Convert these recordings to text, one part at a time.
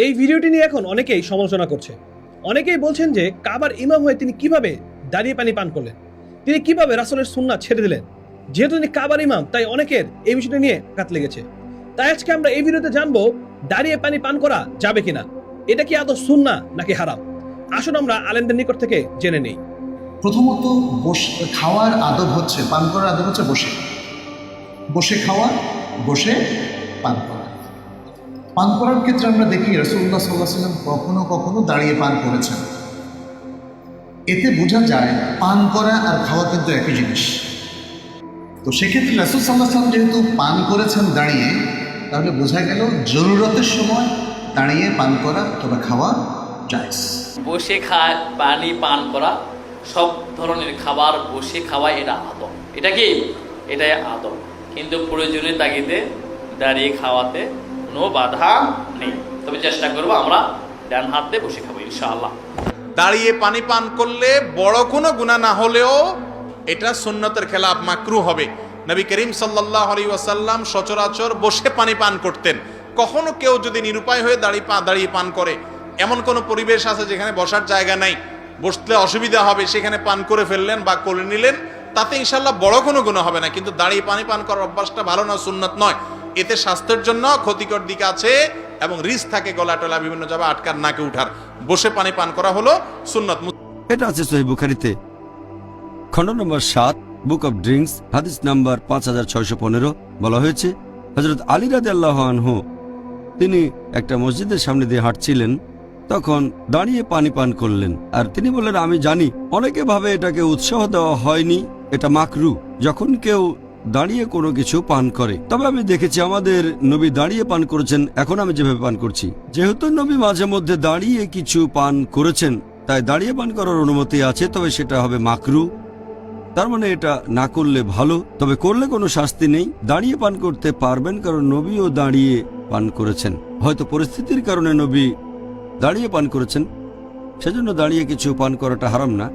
এই ভিডিওটি নিয়ে এখন অনেকেই সমালোচনা করছে। অনেকেই বলছেন যে কাবার ইমাম হয়ে তিনি কিভাবে দাঁড়িয়ে পানি পান করলেন, তিনি কিভাবে রাসূলের সুন্নাহ ছেড়ে দিলেন। যেহেতু তিনি কাবার ইমাম, তাই অনেকের এই বিষয়টা নিয়ে আঘাত লেগেছে। তাই আজকে আমরা এই ভিডিওতে জানবো দাঁড়িয়ে পানি পান করা যাবে কিনা, এটা কি আদৌ সুন্নাহ নাকি হারাম। আসুন আমরা আলেমদের নিকট থেকে জেনে নেই। প্রথমত খাওয়ার আদব হচ্ছে, পান করার আদব হচ্ছে বসে বসে খাওয়া, বসে পান করা। পান করার ক্ষেত্রে আমরা দেখি রাসূলুল্লাহ সাল্লাল্লাহু আলাইহি ওয়াসাল্লাম কখনো কখনো দাঁড়িয়ে পান করেছেন। এতে বোঝা যায় পান করা আর খাওয়া কিন্তু একই জিনিস। তো সেক্ষেত্রে রাসূল সাল্লাল্লাহু আলাইহি ওয়াসাল্লাম যেহেতু পান করেছেন দাঁড়িয়ে, তাহলে বোঝা গেল জরুরতের সময় দাঁড়িয়ে পান করা তবে খাওয়া জায়েজ। বসে খায় পানি পান করা, সব ধরনের খাবার বসে খাওয়া, এটা আদব। এটা কি? এটাই আদব। কিন্তু প্রয়োজনীয় তাগিদে দাঁড়িয়ে খাওয়াতে কোনো বাধা নেই। তবে চেষ্টা করবো আমরা ডান হাত দিয়ে বসে খাবো ইনশাআল্লাহ। দাঁড়িয়ে পানি পান করলে বড় কোনো গুনাহ না হলেও এটা সুন্নতের খেলাফ, মাকরুহ হবে। নবী করিম সাল্লাল্লাহু আলাইহি ওয়াসাল্লাম সচরাচর বসে পানি পান করতেন। কখনো কেউ যদি নিরুপায় হয়ে দাঁড়িয়ে পান করে, এমন কোনো পরিবেশ আছে যেখানে বসার জায়গা নাই, বসতে অসুবিধা হবে, সেখানে পান করে ফেললেন বা করে নিলেন, তাতে ইনশাল্লাহ বড় কোনো গুনাহ হবে না। কিন্তু দাঁড়িয়ে পানি পান করার অভ্যাসটা ভালো না, সুন্নত নয়। এতে স্বাস্থ্যের জন্য ক্ষতিকর দিক আছে এবং রিস্ক থাকে গলা টলা বিভিন্ন জায়গায় আটকার, নাকে উঠার। বসে পানি পান করা হলো সুন্নত। এটা আছে সহিহ বুখারীতে খণ্ড নম্বর 7, বুক অফ ড্রিঙ্কস, হাদিস নাম্বার 5615। বলা হয়েছে হযরত আলী রাদিয়াল্লাহু আনহু তিনি একটা মসজিদের সামনে দিয়ে হাঁটছিলেন, তখন দাঁড়িয়ে পানি পান করলেন। আর তিনি বললেন, আমি জানি অনেকে ভাবে এটাকে উৎসাহ দেওয়া হয়নি, এটা মাকরু যখন কেউ দাঁড়িয়ে কোনো কিছু পান করে। তবে আমি দেখেছি আমাদের নবী দাঁড়িয়ে পান করেছেন, এখন আমি যেভাবে পান করছি। যেহেতু নবী মাঝে মধ্যে দাঁড়িয়ে কিছু পান করেছেন, তাই দাঁড়িয়ে পান করার অনুমতি আছে, তবে সেটা হবে মাকরু। তার মানে এটা না করলে ভালো, তবে করলে কোনো শাস্তি নেই। দাঁড়িয়ে পান করতে পারবেন, কারণ নবীও দাঁড়িয়ে পান করেছেন। হয়তো পরিস্থিতির কারণে নবী দাঁড়িয়ে পান করেছেন, সেজন্য দাঁড়িয়ে কিছু পান করাটা হারাম না।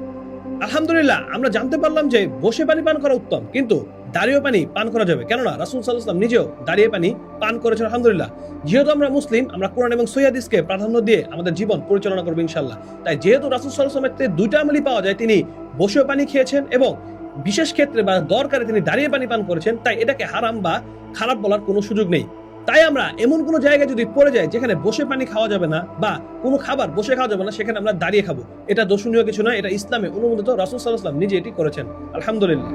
আলহামদুলিল্লাহ, আমরা জানতে পারলাম যে বসে পানি পান করা উত্তম, কিন্তু দাঁড়িয়ে পানি পান করা যাবে। কেননা রাসূল সাল্লাল্লাহু আলাইহি ওয়াসাল্লাম নিজেও দাঁড়িয়ে পানি পান করেছেন। আলহামদুলিল্লাহ, যেহেতু আমরা মুসলিম, আমরা কোরআন এবং সহিহ হাদিসকে প্রাধান্য দিয়ে আমাদের জীবন পরিচালনা করব ইনশাআল্লাহ। তাই যেহেতু রাসূল সাল্লাল্লাহু আলাইহি ওয়াসাল্লামের দুইটা আমলই পাওয়া যায়, তিনি বসেও পানি খেয়েছেন এবং বিশেষ ক্ষেত্রে বা দরকারে তিনি দাঁড়িয়ে পানি পান করেছেন, তাই এটাকে হারাম বা খারাপ বলার কোনো সুযোগ নেই। তাই আমরা এমন কোনো জায়গায় যদি পড়ে যাই যেখানে বসে পানি খাওয়া যাবে না বা কোনো খাবার বসে খাওয়া যাবে না, সেখানে আমরা দাঁড়িয়ে খাবো, এটা দর্শনীয় কিছু নয়। এটা ইসলামে অনুমোদিত, রাসূল সাল্লাল্লাহু আলাইহি ওয়াসাল্লাম নিজে এটি করেছেন। আলহামদুলিল্লাহ।